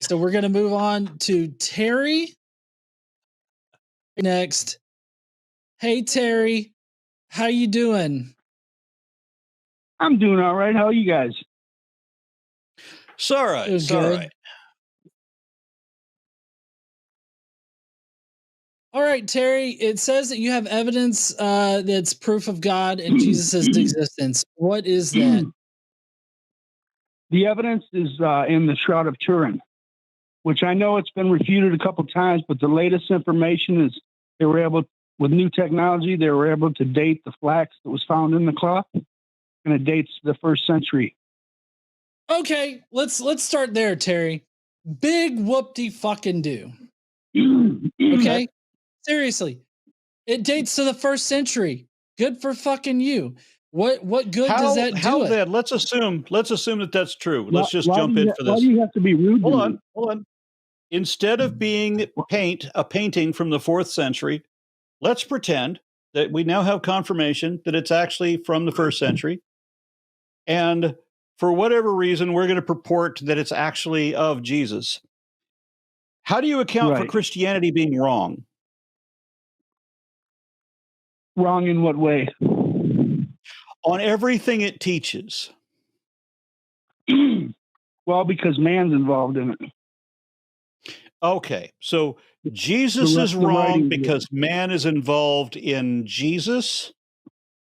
So we're going to move on to Terry next. Hey, Terry, how you doing? I'm doing all right. How are you guys? It's all right. It's all right. All right, Terry, it says that you have evidence that's proof of God and Jesus' existence. What is that? The evidence is in the Shroud of Turin, which I know it's been refuted a couple times, but the latest information is they were able, with new technology, they were able to date the flax that was found in the cloth, and it dates the 1st century. Okay, let's start there, Terry. Big whoop-de fucking do. Okay? Seriously. It dates to the 1st century. Good for fucking you. What good does that do? How then? Let's assume that that's true. Let's just jump in for this. Why do you have to be rude? Hold on. Instead of being a painting from the 4th century, let's pretend that we now have confirmation that it's actually from the 1st century. And for whatever reason, we're going to purport that it's actually of Jesus. How do you account for Christianity being wrong? Wrong in what way? On everything it teaches. Well, because man's involved in it. Okay, so Jesus is wrong because man is involved in Jesus?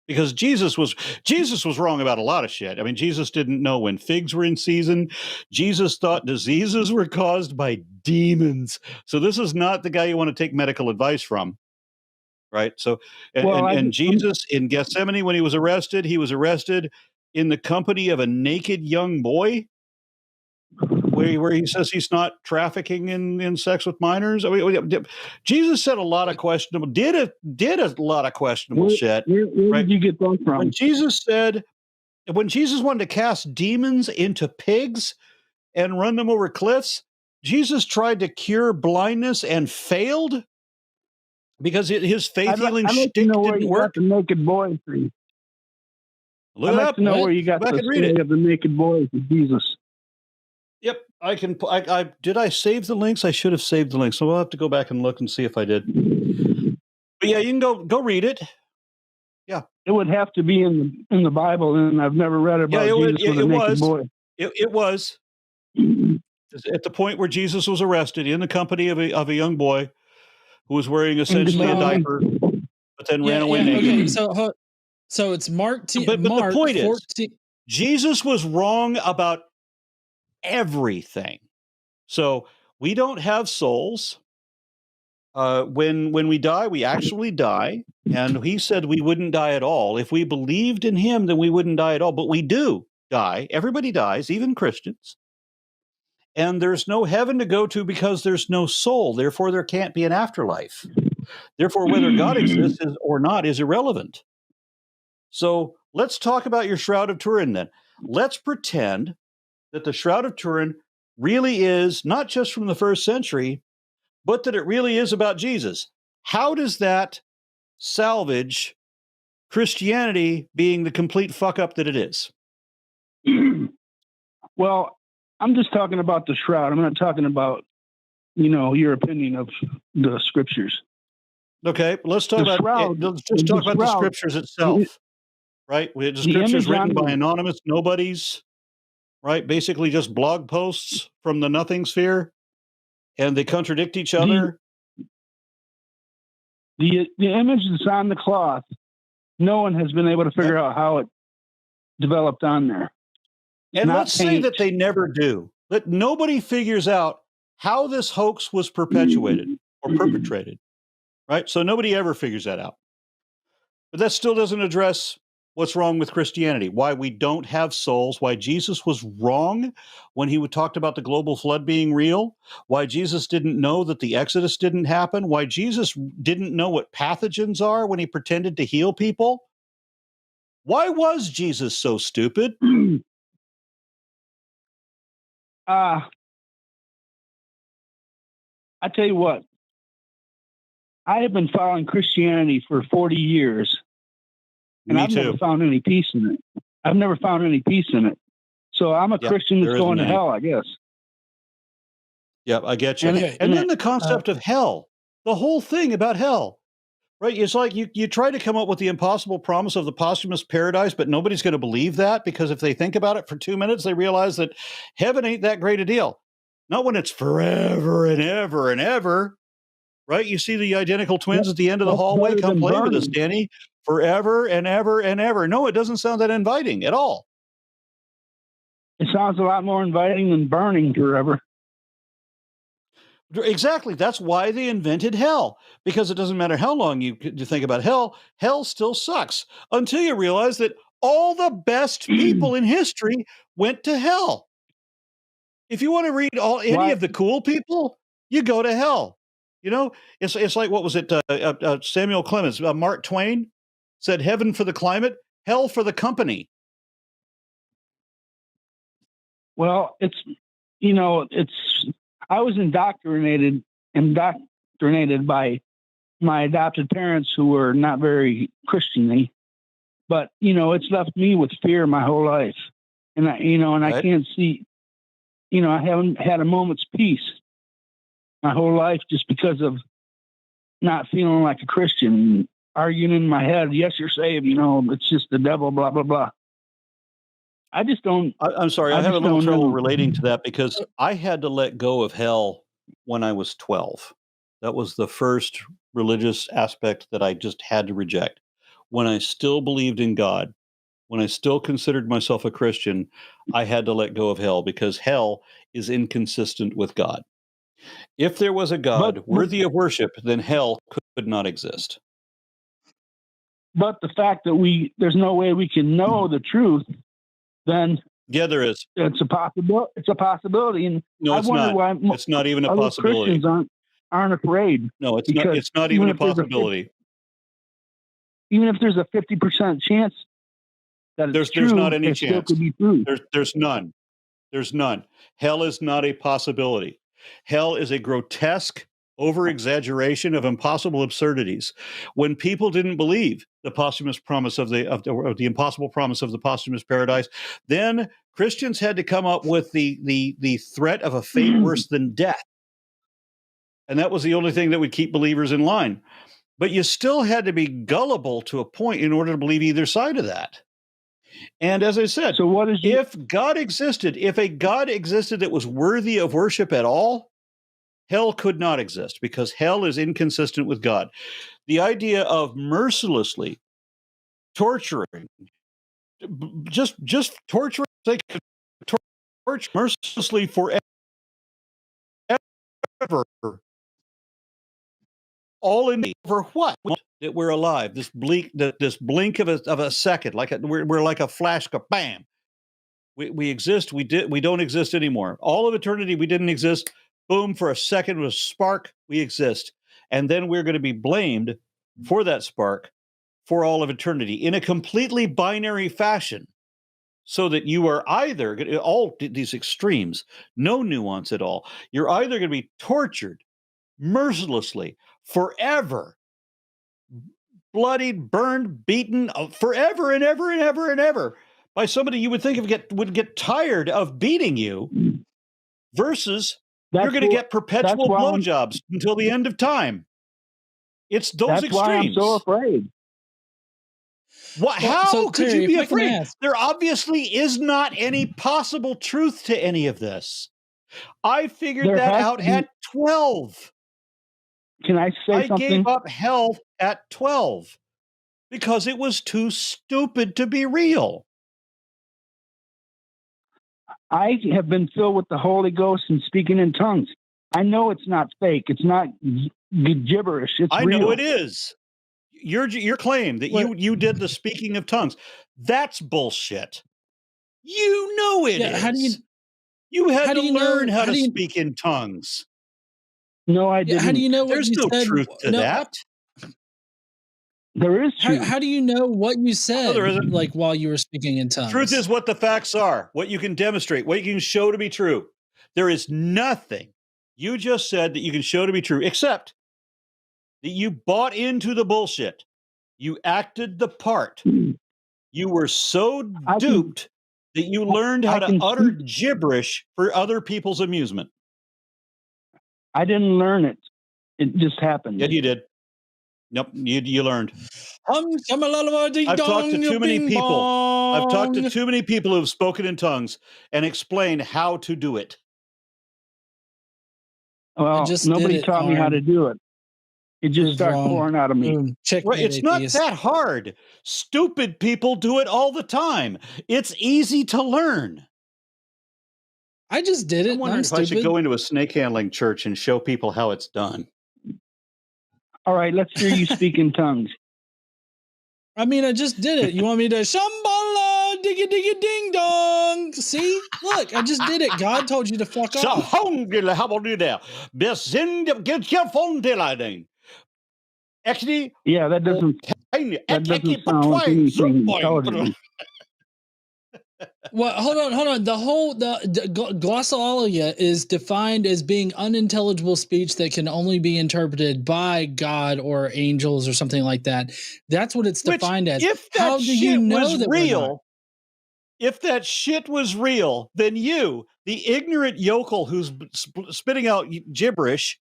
Because Jesus was wrong about a lot of shit. I mean, Jesus didn't know when figs were in season. Jesus thought diseases were caused by demons. So this is not the guy you want to take medical advice from. Right. So, and Jesus in Gethsemane, when he was arrested in the company of a naked young boy, where he says he's not trafficking in sex with minors. I mean, Jesus said a lot of questionable, did a lot of questionable shit. Where did you get that from? When Jesus wanted to cast demons into pigs and run them over cliffs, Jesus tried to cure blindness and failed. Because his faith healing shtick didn't work. The naked boy thing. Look it up. To know where you got the story of the naked boy of Jesus. Yep, I can. I did. I save the links. I should have saved the links. So we'll have to go back and look and see if I did. But yeah, you can go read it. Yeah, it would have to be in the Bible, and I've never read about Jesus with a naked boy. It was at the point where Jesus was arrested in the company of a young boy who was wearing essentially a diaper, but then ran away naked. Okay, so it's Mark. But Mark the point 14. is, Jesus was wrong about everything. So we don't have souls. When we die, we actually die. And he said we wouldn't die at all. If we believed in him, then we wouldn't die at all. But we do die. Everybody dies, even Christians. And there's no heaven to go to because there's no soul. Therefore, there can't be an afterlife. Therefore, whether God exists or not is irrelevant. So let's talk about your Shroud of Turin then. Let's pretend that the Shroud of Turin really is not just from the 1st century, but that it really is about Jesus. How does that salvage Christianity being the complete fuck up that it is? Well, I'm just talking about the Shroud. I'm not talking about, your opinion of the scriptures. Okay, let's talk about let's just talk about the scriptures itself, right? The scriptures written by anonymous nobodies, right? Basically just blog posts from the nothing sphere, and they contradict each other. The image that's on the cloth, no one has been able to figure out how it developed on there. And let's say that they never do. That nobody figures out how this hoax was perpetuated or perpetrated, right? So nobody ever figures that out. But that still doesn't address what's wrong with Christianity, why we don't have souls, why Jesus was wrong when he talked about the global flood being real, why Jesus didn't know that the Exodus didn't happen, why Jesus didn't know what pathogens are when he pretended to heal people. Why was Jesus so stupid? I tell you what, I have been following Christianity for 40 years, and I've never found any peace in it. I've never found any peace in it. So I'm a Christian that's going to hell, I guess. Yeah, I get you. Okay. And then the concept of hell, the whole thing about hell, right? It's like you try to come up with the impossible promise of the posthumous paradise, but nobody's going to believe that because if they think about it for 2 minutes, they realize that heaven ain't that great a deal. Not when it's forever and ever and ever, right? You see the identical twins at the end of the That's hallway. better Come than play with us, burning. Danny. Forever and ever and ever. No, it doesn't sound that inviting at all. It sounds a lot more inviting than burning forever. Exactly. That's why they invented hell, because it doesn't matter how long you think about hell, hell still sucks until you realize that all the best people in history went to hell. If you want to read any of the cool people, you go to hell. You know, it's like, what was it? Samuel Clemens, Mark Twain said, "Heaven for the climate, hell for the company." Well, I was indoctrinated by my adopted parents who were not very Christianly, but it's left me with fear my whole life, and I can't see, I haven't had a moment's peace my whole life just because of not feeling like a Christian, arguing in my head, yes, you're saved, it's just the devil, blah blah blah. I just don't. I'm sorry, I have a little trouble relating to that because I had to let go of hell when I was 12. That was the first religious aspect that I just had to reject. When I still believed in God, when I still considered myself a Christian, I had to let go of hell because hell is inconsistent with God. If there was a God worthy of worship, then hell could not exist. But the fact that there's no way we can know the truth, then yeah, there is. It's a possibility. It's a possibility, and no, it's not. Why it's not even a possibility. Christians aren't afraid. No, it's not. It's not even a possibility. Even if there's a 50% chance that it's true, there's not any chance. Still could be true. There's none. There's none. Hell is not a possibility. Hell is a grotesque over-exaggeration of impossible absurdities. When people didn't believe the posthumous promise of the impossible promise of the posthumous paradise, then Christians had to come up with the threat of a fate worse than death. And that was the only thing that would keep believers in line. But you still had to be gullible to a point in order to believe either side of that. And as I said, so if God existed, if a God existed that was worthy of worship at all, hell could not exist because hell is inconsistent with God. The idea of mercilessly torturing, just torturing, torture mercilessly forever, all in for what? That we're alive. This blink of a second, like we're like a flash, bam. We exist. We don't exist anymore. All of eternity, we didn't exist. Boom, for a second, with a spark, we exist. And then we're going to be blamed for that spark for all of eternity in a completely binary fashion. So that you are either, all these extremes, no nuance at all. You're either going to be tortured mercilessly forever, bloodied, burned, beaten forever and ever and ever and ever by somebody you would think would get tired of beating you, versus you're going to get perpetual blowjobs until the end of time. It's those extremes. Why I'm so afraid. What? How could you be afraid? There obviously is not any possible truth to any of this. I figured that out at 12. Can I say something? I gave up hell at 12 because it was too stupid to be real. I have been filled with the Holy Ghost and speaking in tongues. I know it's not fake. It's not gibberish. It's real. I know it is. Your claim that you did the speaking of tongues, that's bullshit. You know it is. How do you had to learn how to speak in tongues. No, I didn't. How do you know what There's you no said? truth to that. There is truth. How do you know what you said, like while you were speaking in tongues? Truth is what the facts are, what you can demonstrate, what you can show to be true. There is nothing you just said that you can show to be true, except that you bought into the bullshit. You acted the part. You were so duped that you learned how to utter gibberish for other people's amusement. I didn't learn it. It just happened. Yeah, you did. Nope, you learned. I've talked to too many people. I've talked to too many people who have spoken in tongues and explained how to do it. Well, nobody taught me how to do it. It just started pouring out of me. Checkmate, it's not that hard. Stupid people do it all the time. It's easy to learn. I just did it. I'm wondering if I should go into a snake handling church and show people how it's done. All right, let's hear you speak in tongues. I mean, I just did it. You want me to shambhala diggy diggy ding dong? See, look, I just did it. God told you to fuck off. Actually, yeah, that doesn't sound like anything intelligent. Well, hold on. The glossolalia is defined as being unintelligible speech that can only be interpreted by God or angels or something like that. That's what it's defined as. How do you know that real? If that shit was real, then you, the ignorant yokel who's spitting out gibberish,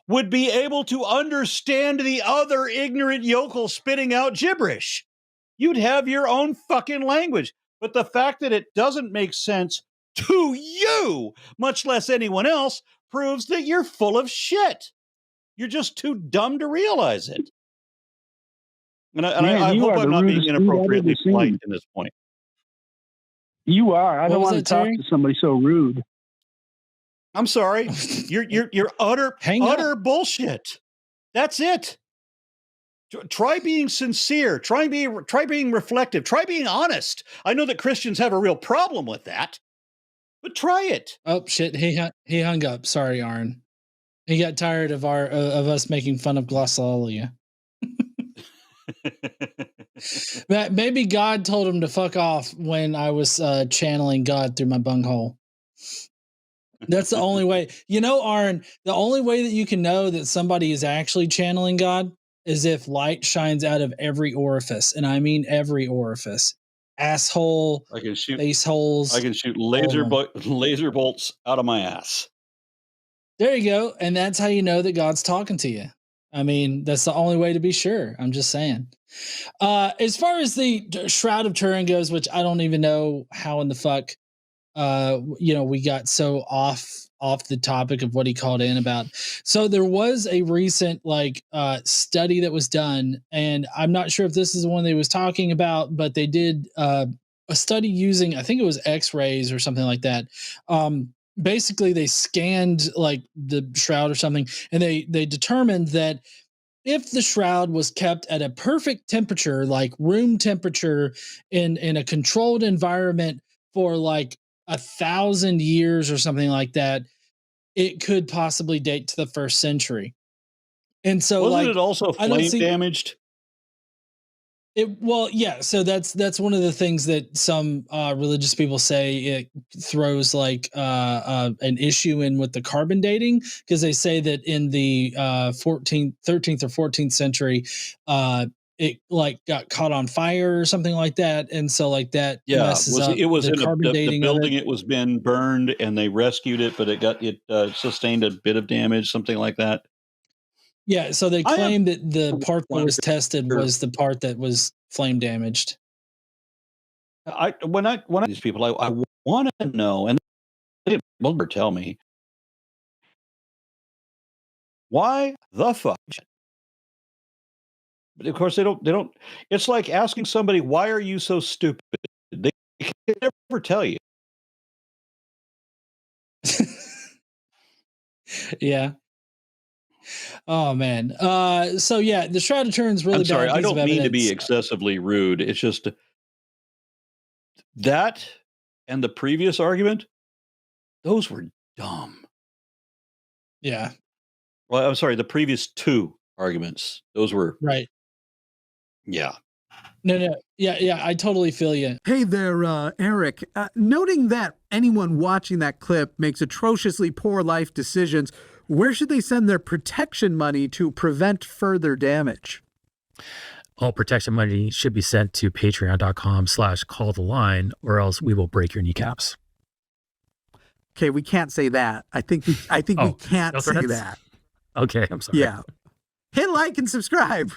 would be able to understand the other ignorant yokel spitting out gibberish. You'd have your own fucking language. But the fact that it doesn't make sense to you, much less anyone else, proves that you're full of shit. You're just too dumb to realize it. And I hope I'm not being inappropriately polite in this point. You are. I don't want to talk to somebody so rude. I'm sorry. You're utter bullshit. That's it. Try being sincere. Try being reflective. Try being honest. I know that Christians have a real problem with that, but try it. Oh shit! He hung up. Sorry, Aron. He got tired of us making fun of glossolalia. Maybe God told him to fuck off when I was channeling God through my bunghole. That's the only way. You know, Aron, the only way that you can know that somebody is actually channeling God is if light shines out of every orifice. And I mean every orifice. Asshole, face holes. I can shoot laser bolts out of my ass. There you go. And that's how you know that God's talking to you. I mean, that's the only way to be sure. I'm just saying. As far as the Shroud of Turin goes, which I don't even know how in the fuck we got so off the topic of what he called in about. So there was a recent study that was done, and I'm not sure if this is the one they was talking about, but they did a study using, I think it was X-rays or something like that. Basically they scanned like the shroud or something, and they determined that if the shroud was kept at a perfect temperature, like room temperature in a controlled environment for like 1,000 years or something like that, it could possibly date to the 1st century. And so wasn't it also flame damaged? Well, yeah. So that's one of the things that some religious people say it throws like an issue in with the carbon dating, because they say that in the 13th or 14th century, it like got caught on fire or something like that, and so like that messes up. It was the in carbon dating the building. It was been burned, and they rescued it, but it sustained a bit of damage, something like that. Yeah, so they claim that the part that was tested was the part that was flame damaged. When these people, I want to know, and they will tell me, why the fuck? But of course they don't. It's like asking somebody, why are you so stupid? They can never tell you. Yeah. Oh man. So yeah, the Shroud of Turin's really bad. I'm sorry, I don't mean to be excessively rude. It's just that and the previous argument, those were dumb. Yeah. Well, I'm sorry, the previous 2 arguments, those were right. Yeah. No. Yeah, I totally feel you. Hey there, Eric. Noting that anyone watching that clip makes atrociously poor life decisions, where should they send their protection money to prevent further damage? All protection money should be sent to patreon.com/calltheline, or else we will break your kneecaps. Okay, we can't say that. I think we can't no say threats? that. Okay, I'm sorry. Yeah. Hit like and subscribe.